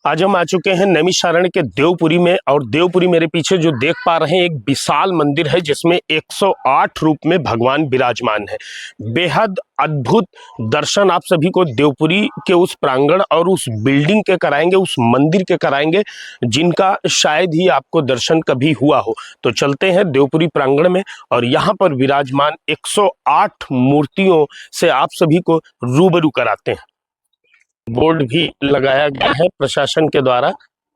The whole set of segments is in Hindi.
आज हम आ चुके हैं नैमिषारण्य के देवपुरी में। और देवपुरी मेरे पीछे जो देख पा रहे हैं, एक विशाल मंदिर है जिसमें 108 रूप में भगवान विराजमान है। बेहद अद्भुत दर्शन आप सभी को देवपुरी के उस प्रांगण और उस बिल्डिंग के कराएंगे, उस मंदिर के कराएंगे जिनका शायद ही आपको दर्शन कभी हुआ हो। तो चलते हैं देवपुरी प्रांगण में और यहाँ पर विराजमान 108 मूर्तियों से आप सभी को रूबरू कराते हैं। बोर्ड भी लगाया गया है प्रशासन के द्वारा।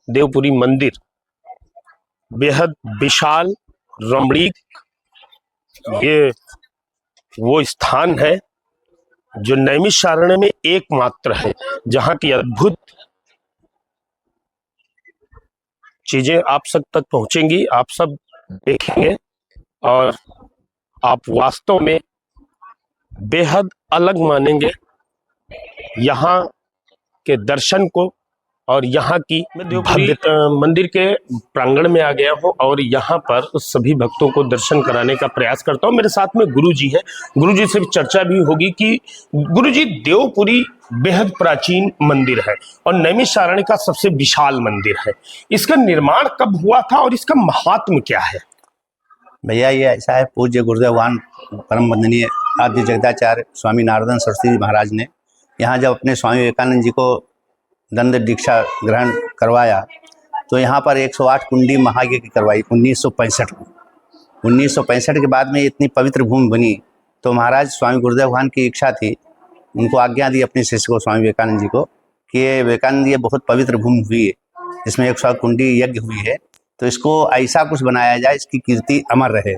देवपुरी मंदिर बेहद विशाल रमणीक, ये वो स्थान है जो नैमिषारण्य में एकमात्र है जहां की अद्भुत चीजें आप सब तक पहुंचेंगी, आप सब देखेंगे और आप वास्तव में बेहद अलग मानेंगे यहाँ के दर्शन को। और यहाँ की मैं देवपुरी मंदिर के प्रांगण में आ गया हूँ और यहाँ पर सभी भक्तों को दर्शन कराने का प्रयास करता हूँ। मेरे साथ में गुरु जी है, गुरु जी से चर्चा भी होगी कि गुरु जी, देवपुरी बेहद प्राचीन मंदिर है और नैमिषारण्य का सबसे विशाल मंदिर है। इसका निर्माण कब हुआ था और इसका महात्म क्या है? भैया ये ऐसा है, पूज्य गुरुदेव वान परम वंदनीय आद्य जगदाचार्य स्वामी नारदन सरस्वती महाराज ने यहाँ जब अपने स्वामी विवेकानंद जी को दंड दीक्षा ग्रहण करवाया तो यहाँ पर 108 कुंडी महायज्ञ की करवाई 1965 में। 1965 के बाद में इतनी पवित्र भूमि बनी तो महाराज स्वामी गुरुदेव वान की इच्छा थी, उनको आज्ञा दी अपने शिष्य को स्वामी विवेकानंद जी को कि ये विवेकानंद ये बहुत पवित्र भूमि हुई है, जिसमें 108 कुंडी यज्ञ हुई है, तो इसको ऐसा कुछ बनाया जाए इसकी कीर्ति अमर रहे।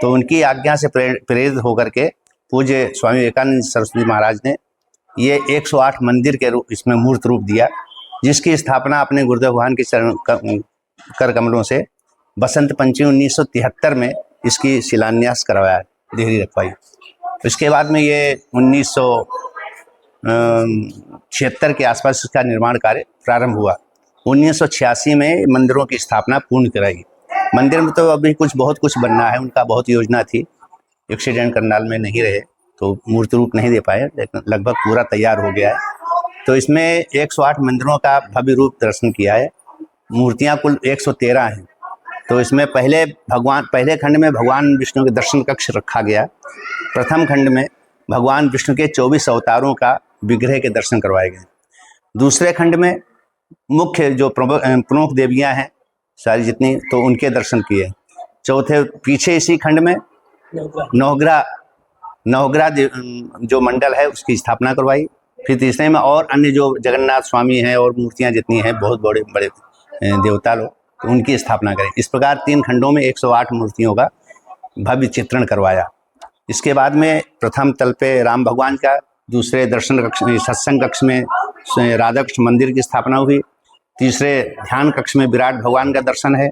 तो उनकी आज्ञा से प्रेरित होकर के पूज्य स्वामी विवेकानंद सरस्वती महाराज ने ये 108 मंदिर के रूप इसमें मूर्त रूप दिया, जिसकी स्थापना अपने गुरुदेव वान के कर कमलों से बसंत पंचमी 1973 में इसकी शिलान्यास करवाया, देहरी रखवाई। इसके बाद में ये 1976 के आसपास इसका निर्माण कार्य प्रारंभ हुआ। 1986 में मंदिरों की स्थापना पूर्ण कराई। मंदिर में तो अभी बहुत कुछ बनना है, उनका बहुत योजना थी, एक्सीडेंट करनाल में नहीं रहे तो मूर्ति रूप नहीं दे पाए, लेकिन लगभग पूरा तैयार हो गया है। तो इसमें 108 मंदिरों का भव्य रूप दर्शन किया है। मूर्तियां कुल 113 हैं। तो इसमें पहले खंड में भगवान विष्णु के दर्शन कक्ष रखा गया। प्रथम खंड में भगवान विष्णु के 24 अवतारों का विग्रह के दर्शन करवाए गए। दूसरे खंड में मुख्य जो प्रमुख देवियां हैं सारी जितनी, तो उनके दर्शन किए। चौथे पीछे इसी खंड में नवग्रह जो मंडल है उसकी स्थापना करवाई। फिर तीसरे में और अन्य जो जगन्नाथ स्वामी हैं और मूर्तियां जितनी हैं बहुत बड़े बड़े देवता लोग, तो उनकी स्थापना करें। इस प्रकार 3 खंडों में 108 मूर्तियों का भव्य चित्रण करवाया। इसके बाद में प्रथम तल पे राम भगवान का, दूसरे दर्शन कक्ष में सत्संग कक्ष में राधा कृष्ण मंदिर की स्थापना हुई। तीसरे ध्यान कक्ष में विराट भगवान का दर्शन है।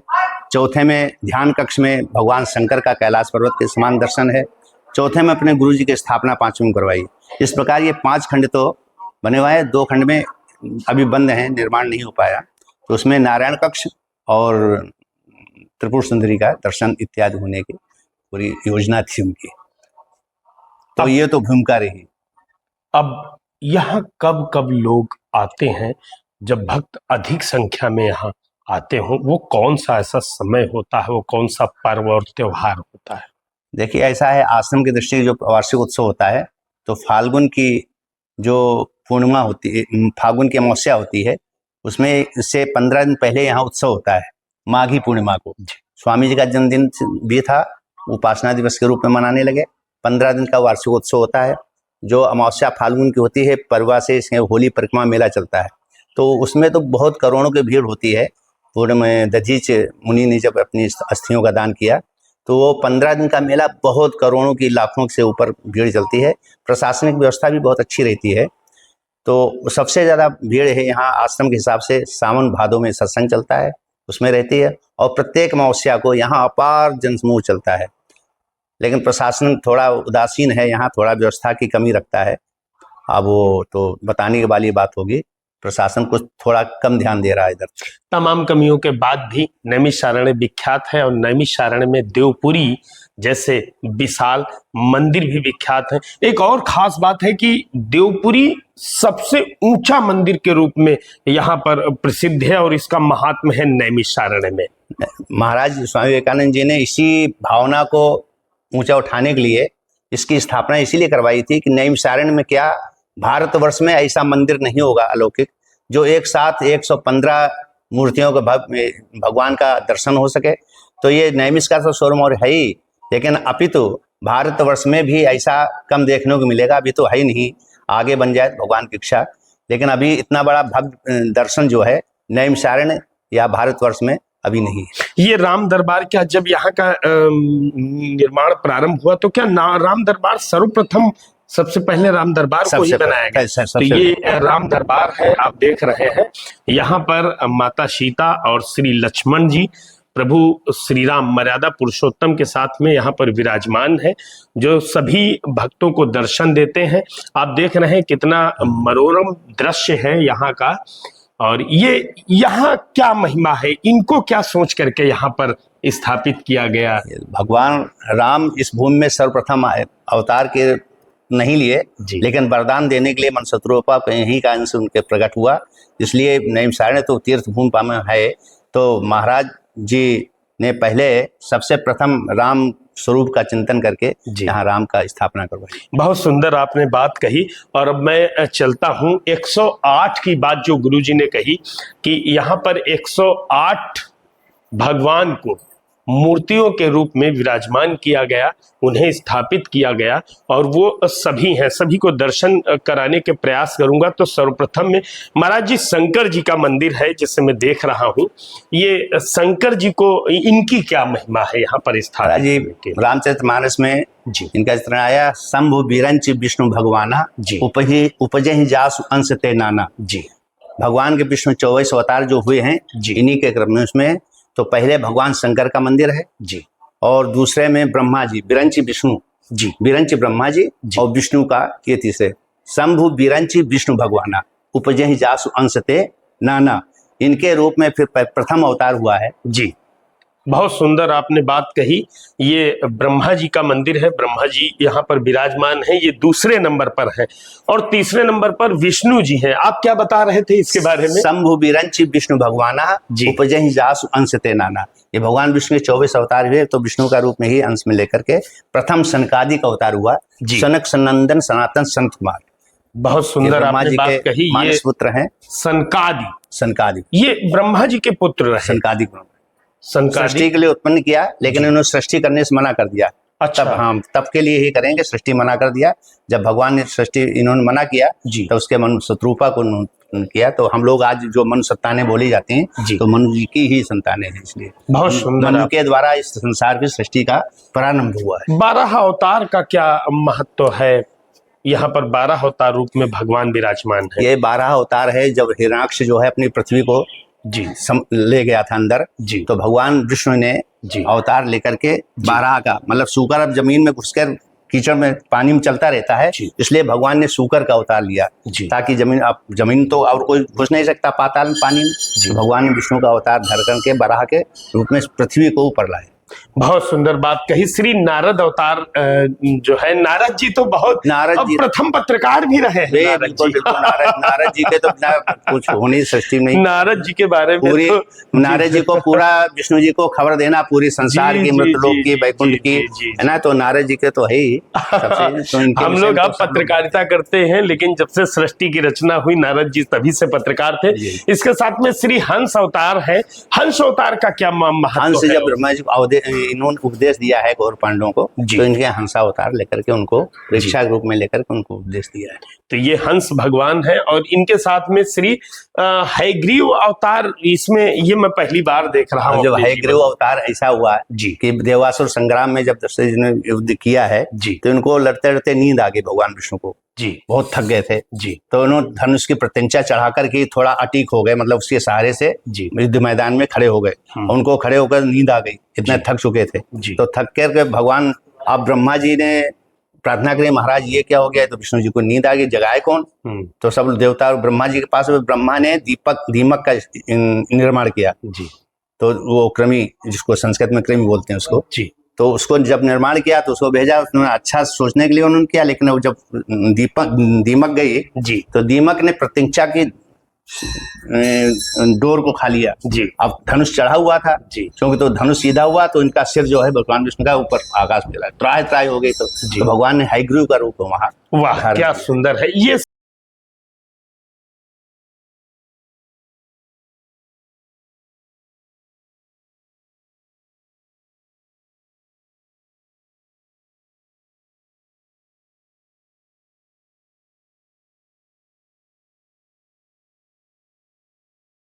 चौथे में ध्यान कक्ष में भगवान शंकर का कैलाश पर्वत के समान दर्शन है। चौथे में अपने गुरु जी की स्थापना 5वीं करवाई। इस प्रकार ये 5 खंड तो बने हुए हैं। 2 खंड में अभी बंद हैं, निर्माण नहीं हो पाया, तो उसमें नारायण कक्ष और त्रिपुर सुंदरी का दर्शन इत्यादि होने की पूरी योजना थी उनकी। तो ये तो भूमिका रही। अब यहाँ कब कब लोग आते हैं? जब भक्त अधिक संख्या में यहाँ आते हो, वो कौन सा ऐसा समय होता है, वो कौन सा पर्व और त्योहार होता है? देखिए ऐसा है, आश्रम की दृष्टि जो वार्षिक उत्सव होता है तो फाल्गुन की जो पूर्णिमा होती है, फाल्गुन की अमावस्या होती है, उसमें इससे 15 दिन पहले यहाँ उत्सव होता है। माघी पूर्णिमा को स्वामी जी का जन्मदिन भी था, उपासना दिवस के रूप में मनाने लगे। 15 दिन का वार्षिक उत्सव होता है। जो अमावस्या फाल्गुन की होती है, परवा से इसमें होली परिक्रमा मेला चलता है, तो उसमें तो बहुत करोड़ों की भीड़ होती है। पूर्व में दधीच मुनि ने जब अपनी अस्थियों का दान किया तो वो 15 दिन का मेला बहुत करोड़ों की, लाखों से ऊपर भीड़ चलती है। प्रशासनिक व्यवस्था भी बहुत अच्छी रहती है। तो सबसे ज़्यादा भीड़ है यहाँ आश्रम के हिसाब से सावन भादों में सत्संग चलता है, उसमें रहती है। और प्रत्येक अमावस्या को यहाँ अपार जनसमूह चलता है। लेकिन प्रशासन थोड़ा उदासीन है, यहाँ थोड़ा व्यवस्था की कमी रखता है। अब वो तो बताने वाली बात होगी, प्रशासन को थोड़ा कम ध्यान दे रहा है इधर। तमाम कमियों के बाद भी नैमिषारण्य विख्यात है और नैमिषारण्य में देवपुरी जैसे विशाल मंदिर भी विख्यात है। एक और खास बात है कि देवपुरी सबसे ऊंचा मंदिर के रूप में यहाँ पर प्रसिद्ध है और इसका महात्म्य है नैमिषारण्य में। महाराज स्वामी विवेकानंद जी ने इसी भावना को ऊंचा उठाने के लिए इसकी स्थापना इसीलिए करवाई थी कि नैमिषारण्य में क्या भारतवर्ष में ऐसा मंदिर नहीं होगा अलौकिक जो एक साथ 115 मूर्तियों के भगवान का दर्शन हो सके। तो ये नैमिष का तो स्वरूप और है ही, लेकिन अपितु भारतवर्ष में भी ऐसा कम देखने को मिलेगा। अभी तो है ही नहीं, आगे बन जाए भगवान की इच्छा, लेकिन अभी इतना बड़ा भव्य दर्शन जो है नैमिषारण्य या भारतवर्ष में अभी नहीं है। ये राम दरबार क्या जब यहाँ का निर्माण प्रारंभ हुआ तो क्या राम दरबार सर्वप्रथम सबसे पहले राम दरबार को ही बनाया गया? तो ये राम दरबार है, आप देख रहे हैं। यहाँ पर माता सीता और श्री लक्ष्मण जी प्रभु श्री राम मर्यादा पुरुषोत्तम के साथ में यहाँ पर विराजमान है, जो सभी भक्तों को दर्शन देते हैं। आप देख रहे हैं कितना मनोरम दृश्य है यहाँ का। और ये यहाँ क्या महिमा है, इनको क्या सोच करके यहाँ पर स्थापित किया गया? भगवान राम इस भूमि में सर्वप्रथम अवतार के नहीं लिए, लेकिन वरदान देने के लिए मनसत्रूपा यहीं का अंश उनके प्रकट हुआ, इसलिए नैमिषारण्य तो तीर्थ भूमि में है। तो महाराज जी ने पहले सबसे प्रथम राम स्वरूप का चिंतन करके यहाँ राम का स्थापना करवाई। बहुत सुंदर आपने बात कही। और अब मैं चलता हूँ 108 की बात जो गुरुजी ने कही कि यहाँ पर 108 भगवान को मूर्तियों के रूप में विराजमान किया गया, उन्हें स्थापित किया गया और वो सभी हैं, सभी को दर्शन कराने के प्रयास करूंगा। तो सर्वप्रथम में महाराज जी शंकर जी का मंदिर है जिसे मैं देख रहा हूँ। ये शंकर जी को इनकी क्या महिमा है यहाँ पर स्थापित? जी रामचरितमानस में जी इनका चित्रण आया, शंभु बिरंच विष्णु भगवाना जी उपजहि जासु अंश ते नाना। जी भगवान के विष्णु 24 अवतार जो हुए हैं जी इन्हीं के क्रम में उसमें तो पहले भगवान शंकर का मंदिर है जी, और दूसरे में ब्रह्मा जी बिरंची विष्णु जी, बिरंची ब्रह्मा जी और विष्णु का ये तीसरे शंभु बिरंची विष्णु भगवाना उपजहि जासु अंशते नाना, इनके रूप में फिर प्रथम अवतार हुआ है। जी बहुत सुंदर आपने बात कही। ये ब्रह्मा जी का मंदिर है, ब्रह्मा जी यहाँ पर विराजमान है, ये दूसरे नंबर पर है। और तीसरे नंबर पर विष्णु जी हैं। आप क्या बता रहे थे इसके बारे में? शंभु बिरंची विष्णु भगवाना उपजहि जासु अंशते नाना, ये भगवान विष्णु के 24 अवतार हुए, तो विष्णु का रूप में ही अंश में लेकर के प्रथम सनकादि का अवतार हुआ, सनक सनंदन सनातन संत कुमार। बहुत सुंदर आपने बात कही। मानस पुत्र हैं सनकादि, ये ब्रह्मा जी के पुत्र रहे। सनकादि सृष्टि के लिए उत्पन्न किया, लेकिन उन्होंने सृष्टि करने से मना कर दिया। अच्छा, तब के लिए ही करेंगे, सृष्टि मना कर दिया। जब भगवान ने सृष्टि इन्होंने मना किया तो उसके मनु शत्रुपा को किया। तो हम लोग आज जो मनु संतानें बोली जाती हैं तो मनु जी की ही संतानें हैं, इसलिए बहुत सुंदर मनु के द्वारा इस संसार की सृष्टि का प्रारंभ हुआ है। 12 अवतार का क्या महत्व है? यहाँ पर 12 अवतार रूप में भगवान विराजमान है। ये 12 अवतार है। जब हिरण्याक्ष जो है अपनी पृथ्वी को ले गया था अंदर, तो भगवान विष्णु ने अवतार लेकर के 12 का मतलब सूकर, अब जमीन में घुसकर कीचड़ में पानी में चलता रहता है, इसलिए भगवान ने सूकर का अवतार लिया ताकि जमीन तो और कोई घुस नहीं सकता पाताल में पानी में। भगवान ने विष्णु का अवतार धर करके बराह के रूप में पृथ्वी को ऊपर लाए। बहुत सुंदर बात कही। श्री नारद अवतार जो है, नारद जी तो बहुत प्रथम पत्रकार भी रहे हैं। नारद जी के तो कुछ होनी सृष्टि नहीं। नारद जी के बारे में पूरी नारद जी को पूरा विष्णु जी को खबर देना पूरी संसार की, मृतलोक की, वैकुंठ की, है ना। तो नारद जी के तो है ही तो हम लोग अब पत्रकारिता करते हैं, लेकिन जब से सृष्टि की रचना हुई नारद जी तभी से पत्रकार थे। इसके साथ में श्री हंस अवतार है। हंस अवतार का क्या महत्व? हंस जब ब्रह्मा जी इन्होंने उपदेश दिया है गौर पांडवों को, तो इनके हंसा अवतार लेकर के उनको परीक्षा के रूप में लेकर के उनको उपदेश दिया है। तो ये हंस भगवान है। और इनके साथ में श्री हयग्रीव अवतार, इसमें ये मैं पहली बार देख रहा हूँ। जब हयग्रीव अवतार ऐसा हुआ कि देवासुर संग्राम में जब दशरथ जी ने युद्ध किया है तो इनको लड़ते लड़ते नींद आ गई भगवान विष्णु को, बहुत थक गए थे तो उन्होंने धनुष की प्रत्यंचा चढ़ा करके थोड़ा अटीक हो गए, मतलब उसके सहारे से युद्ध मैदान में खड़े हो गए। उनको खड़े होकर नींद आ गई, इतना थक चुके थे। तो थक कर भगवान, अब ब्रह्मा जी ने प्रार्थना करी, महाराज ये क्या हो गया? तो विष्णु जी को नींद आ गई, जगाए कौन? तो सब देवता ब्रह्मा जी के पास, ब्रह्मा ने दीमक का निर्माण किया। तो वो कृमि, जिसको संस्कृत में कृमि बोलते हैं उसको, तो उसको जब निर्माण किया तो उसको भेजा, उसने अच्छा सोचने के लिए उन्होंने किया, लेकिन वो जब दीमक गई जी तो दीमक ने प्रत्यंचा की डोर को खा लिया। जी अब धनुष चढ़ा हुआ था जी क्योंकि तो धनुष सीधा हुआ तो इनका सिर जो है भगवान विष्णु का ऊपर आकाश में चला, त्राही त्राही हो गई। तो भगवान ने हयग्रीव का रूप वहां वाह क्या सुंदर है ये